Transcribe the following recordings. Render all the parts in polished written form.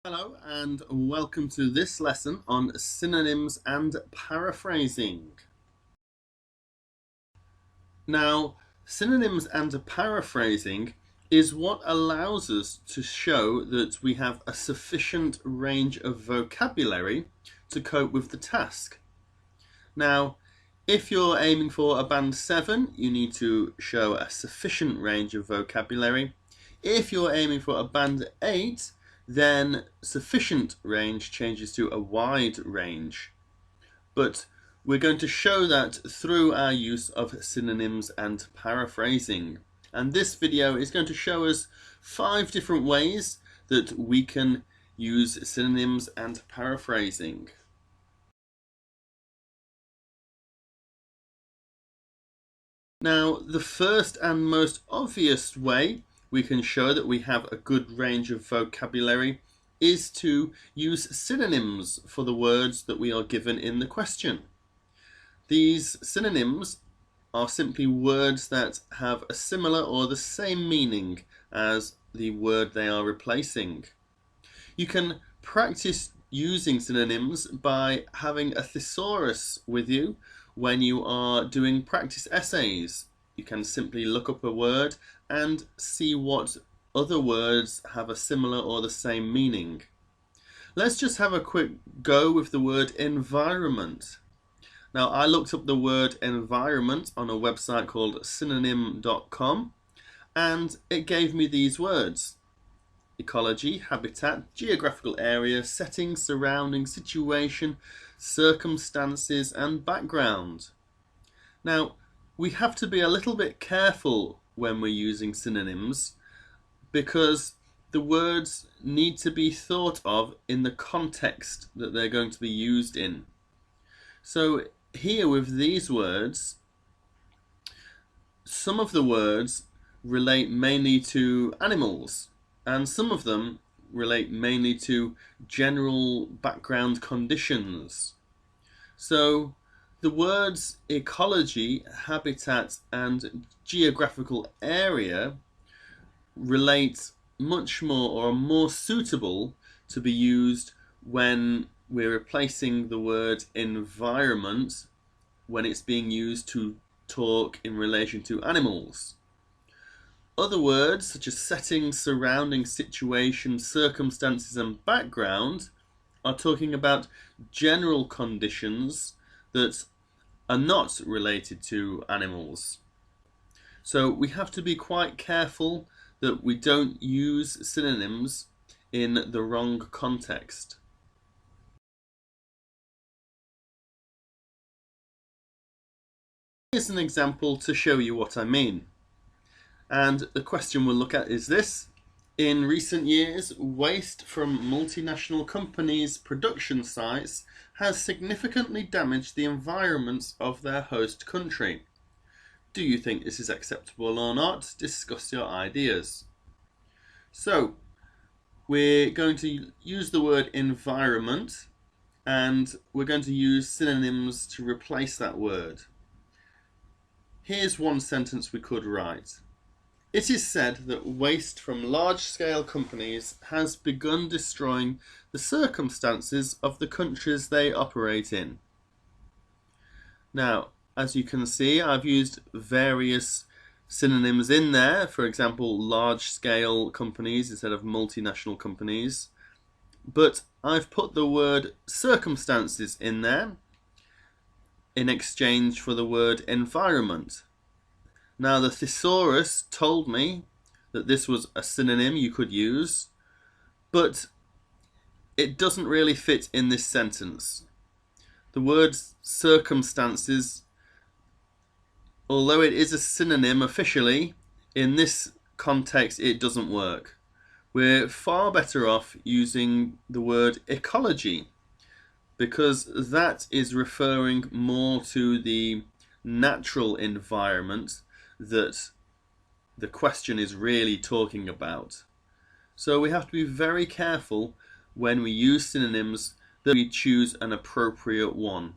Hello and welcome to this lesson on synonyms and paraphrasing. Now, synonyms and paraphrasing is what allows us to show that we have a sufficient range of vocabulary to cope with the task. Now, if you're aiming for a band 7, you need to show a sufficient range of vocabulary. If you're aiming for a band 8, then sufficient range changes to a wide range. But we're going to show that through our use of synonyms and paraphrasing. And this video is going to show us 5 different ways that we can use synonyms and paraphrasing. Now, the first and most obvious way we can show that we have a good range of vocabulary is to use synonyms for the words that we are given in the question. These synonyms are simply words that have a similar or the same meaning as the word they are replacing. You can practice using synonyms by having a thesaurus with you when you are doing practice essays. You can simply look up a word and see what other words have a similar or the same meaning. Let's just have a quick go with the word environment. Now, I looked up the word environment on a website called synonym.com and it gave me these words: ecology, habitat, geographical area, setting, surrounding, situation, circumstances and background. Now, we have to be a little bit careful when we're using synonyms because the words need to be thought of in the context that they're going to be used in. So here with these words, some of the words relate mainly to animals and some of them relate mainly to general background conditions. So the words ecology, habitat and geographical area relate much more or are more suitable to be used when we're replacing the word environment when it's being used to talk in relation to animals. Other words such as setting, surrounding, situation, circumstances and background are talking about general conditions that are not related to animals. So we have to be quite careful that we don't use synonyms in the wrong context. Here's an example to show you what I mean. And the question we'll look at is this: in recent years, waste from multinational companies' production sites has significantly damaged the environments of their host country. Do you think this is acceptable or not? Discuss your ideas. So, we're going to use the word environment and we're going to use synonyms to replace that word. Here's one sentence we could write. It is said that waste from large-scale companies has begun destroying the circumstances of the countries they operate in. Now, as you can see, I've used various synonyms in there. For example, large-scale companies instead of multinational companies. But I've put the word circumstances in there in exchange for the word environment. Now, the thesaurus told me that this was a synonym you could use, but it doesn't really fit in this sentence. The word circumstances, although it is a synonym officially, in this context it doesn't work. We're far better off using the word ecology because that is referring more to the natural environment that the question is really talking about. So we have to be very careful when we use synonyms that we choose an appropriate one.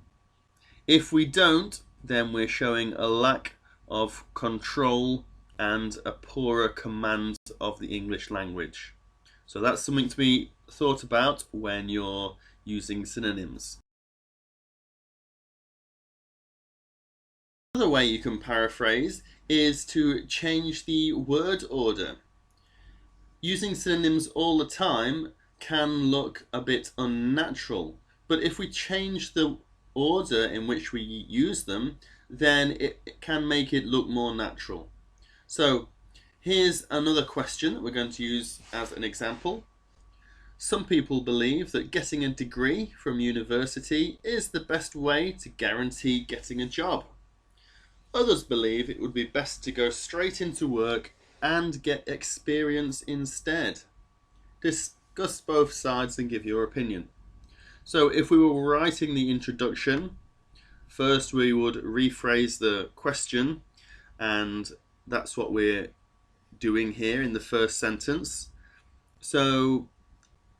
If we don't, then we're showing a lack of control and a poorer command of the English language. So that's something to be thought about when you're using synonyms. Another way you can paraphrase is to change the word order. Using synonyms all the time can look a bit unnatural, but if we change the order in which we use them, then it can make it look more natural. So here's another question that we're going to use as an example. Some people believe that getting a degree from university is the best way to guarantee getting a job. Others believe it would be best to go straight into work and get experience instead. Discuss both sides and give your opinion. So if we were writing the introduction, first we would rephrase the question, and that's what we're doing here in the first sentence. So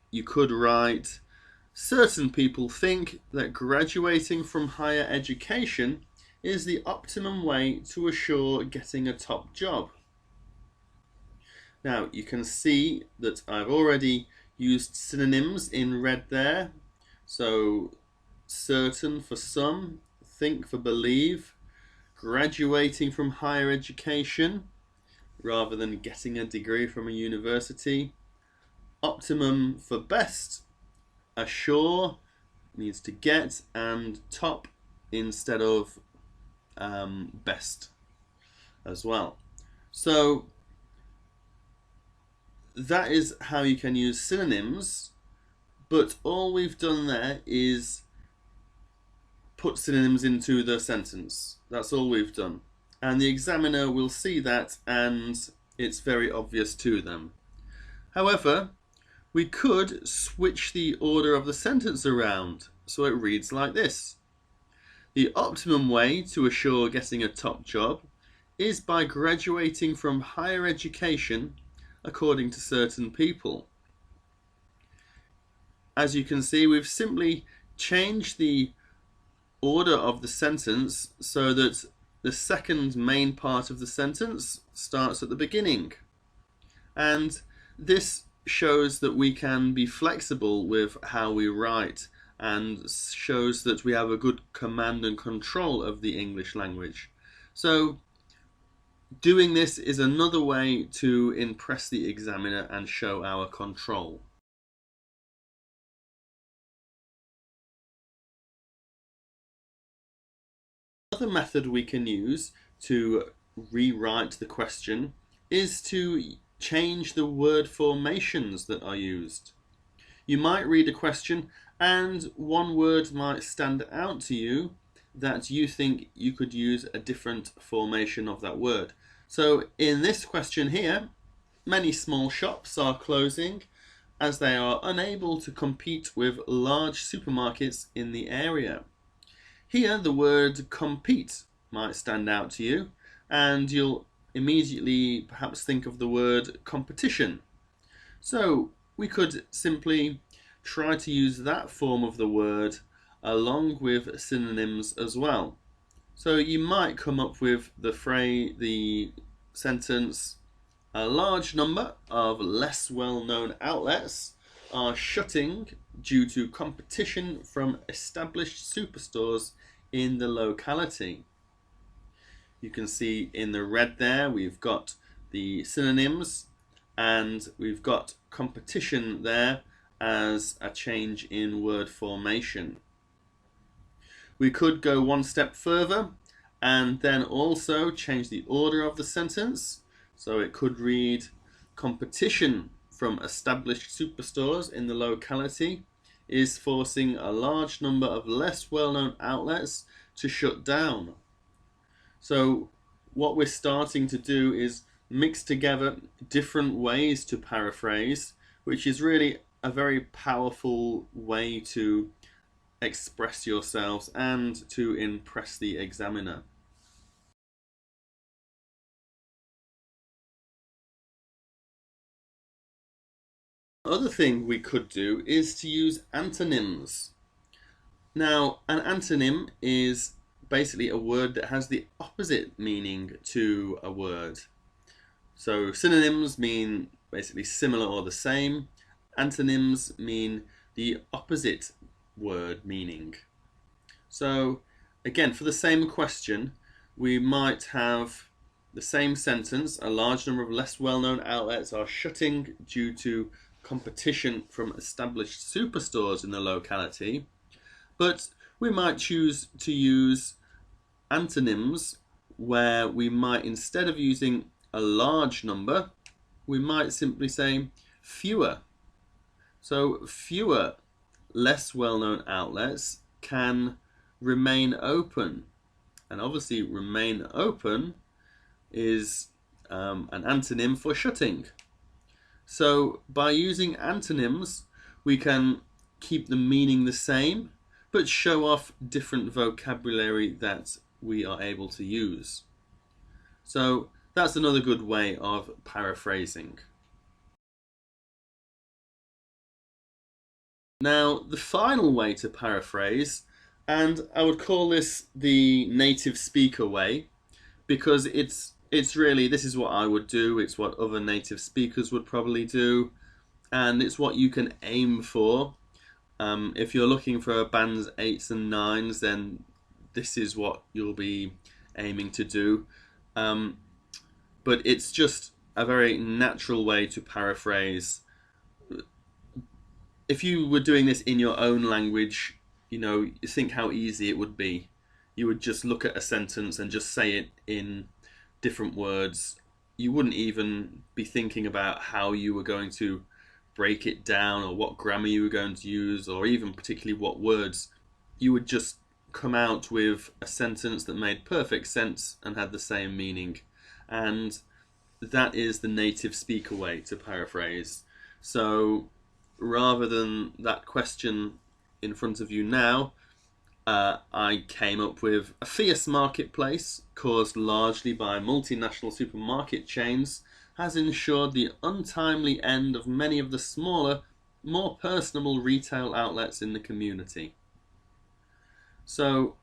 you could write, certain people think that graduating from higher education is the optimum way to assure getting a top job. Now you can see that I've already used synonyms in red there. So certain for some, think for believe, graduating from higher education rather than getting a degree from a university, optimum for best, assure means to get, and top instead of best as well. So that is how you can use synonyms, but all we've done there is put synonyms into the sentence. That's all we've done. And the examiner will see that, and it's very obvious to them. However, we could switch the order of the sentence around, so it reads like this. The optimum way to assure getting a top job is by graduating from higher education according to certain people. As you can see, we've simply changed the order of the sentence so that the second main part of the sentence starts at the beginning. And this shows that we can be flexible with how we write, and shows that we have a good command and control of the English language. So doing this is another way to impress the examiner and show our control. Another method we can use to rewrite the question is to change the word formations that are used. You might read a question and one word might stand out to you that you think you could use a different formation of that word. So in this question here, many small shops are closing as they are unable to compete with large supermarkets in the area. Here the word compete might stand out to you, and you'll immediately perhaps think of the word competition. So we could simply try to use that form of the word along with synonyms as well. So you might come up with the sentence, a large number of less well-known outlets are shutting due to competition from established superstores in the locality. You can see in the red there we've got the synonyms, and we've got competition there as a change in word formation. We could go one step further and then also change the order of the sentence. So it could read, competition from established superstores in the locality is forcing a large number of less well-known outlets to shut down. So what we're starting to do is mix together different ways to paraphrase, which is really a very powerful way to express yourselves and to impress the examiner. Another thing we could do is to use antonyms. Now, an antonym is basically a word that has the opposite meaning to a word. So synonyms mean basically similar or the same, Antonyms mean the opposite word meaning. So again, for the same question, we might have the same sentence: a large number of less well-known outlets are shutting due to competition from established superstores in the locality. But we might choose to use antonyms where we might, instead of using a large number, we might simply say fewer. So fewer less well-known outlets can remain open. And obviously remain open is an antonym for shutting. So by using antonyms, we can keep the meaning the same, but show off different vocabulary that we are able to use. So that's another good way of paraphrasing. Now, the final way to paraphrase, and I would call this the native speaker way, because it's really, this is what I would do, it's what other native speakers would probably do, and it's what you can aim for. If you're looking for bands 8s and 9s, then this is what you'll be aiming to do. But it's just a very natural way to paraphrase. If you were doing this in your own language, you know, think how easy it would be. You would just look at a sentence and just say it in different words. You wouldn't even be thinking about how you were going to break it down or what grammar you were going to use or even particularly what words. You would just come out with a sentence that made perfect sense and had the same meaning. And that is the native speaker way to paraphrase. So rather than that question in front of you now, I came up with a fierce marketplace caused largely by multinational supermarket chains has ensured the untimely end of many of the smaller, more personable retail outlets in the community. So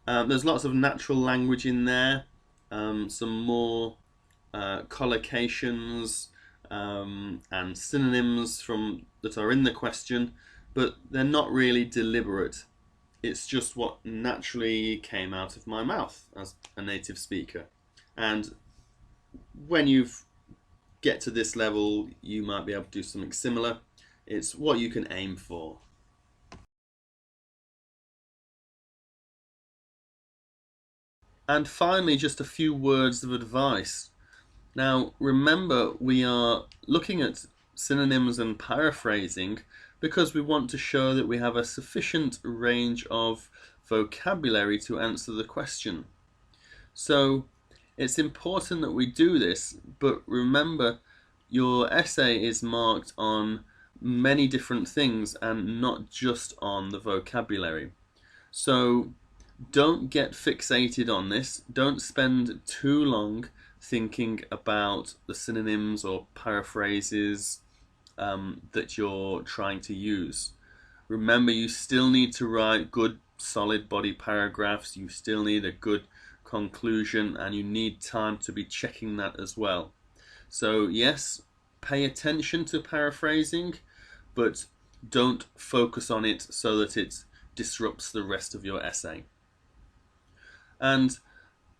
there's lots of natural language in there, some more collocations and synonyms that are in the question, but they're not really deliberate. It's just what naturally came out of my mouth as a native speaker. And when you get to this level, you might be able to do something similar. It's what you can aim for. And finally, just a few words of advice. Now, remember, we are looking at synonyms and paraphrasing because we want to show that we have a sufficient range of vocabulary to answer the question. So it's important that we do this, but remember, your essay is marked on many different things and not just on the vocabulary. So don't get fixated on this. Don't spend too long thinking about the synonyms or paraphrases that you're trying to use. Remember, you still need to write good, solid body paragraphs. You still need a good conclusion, and you need time to be checking that as well. So yes, pay attention to paraphrasing, but don't focus on it so that it disrupts the rest of your essay. And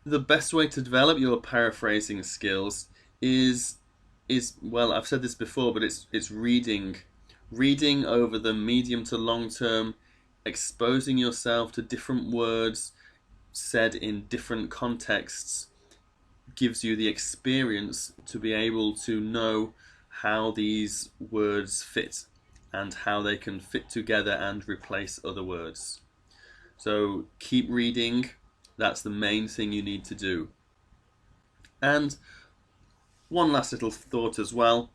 the best way to develop your paraphrasing skills is well, I've said this before, but it's reading over the medium to long term, exposing yourself to different words said in different contexts gives you the experience to be able to know how these words fit and how they can fit together and replace other words. So keep reading. That's the main thing you need to do. And one last little thought as well.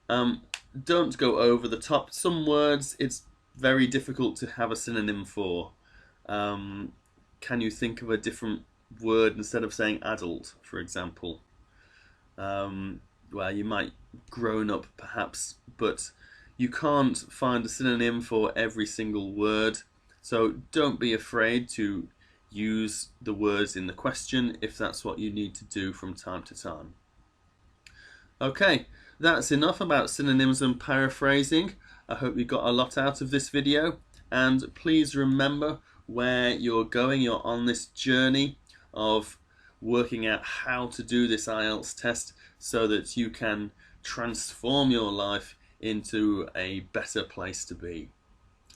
Don't go over the top. Some words it's very difficult to have a synonym for. Can you think of a different word instead of saying adult, for example? Well, you might grown up perhaps, but you can't find a synonym for every single word. So don't be afraid to use the words in the question if that's what you need to do from time to time. Okay, that's enough about synonyms and paraphrasing. I hope you got a lot out of this video, and please remember where you're going. You're on this journey of working out how to do this IELTS test so that you can transform your life into a better place to be.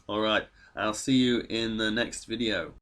Alright, I'll see you in the next video.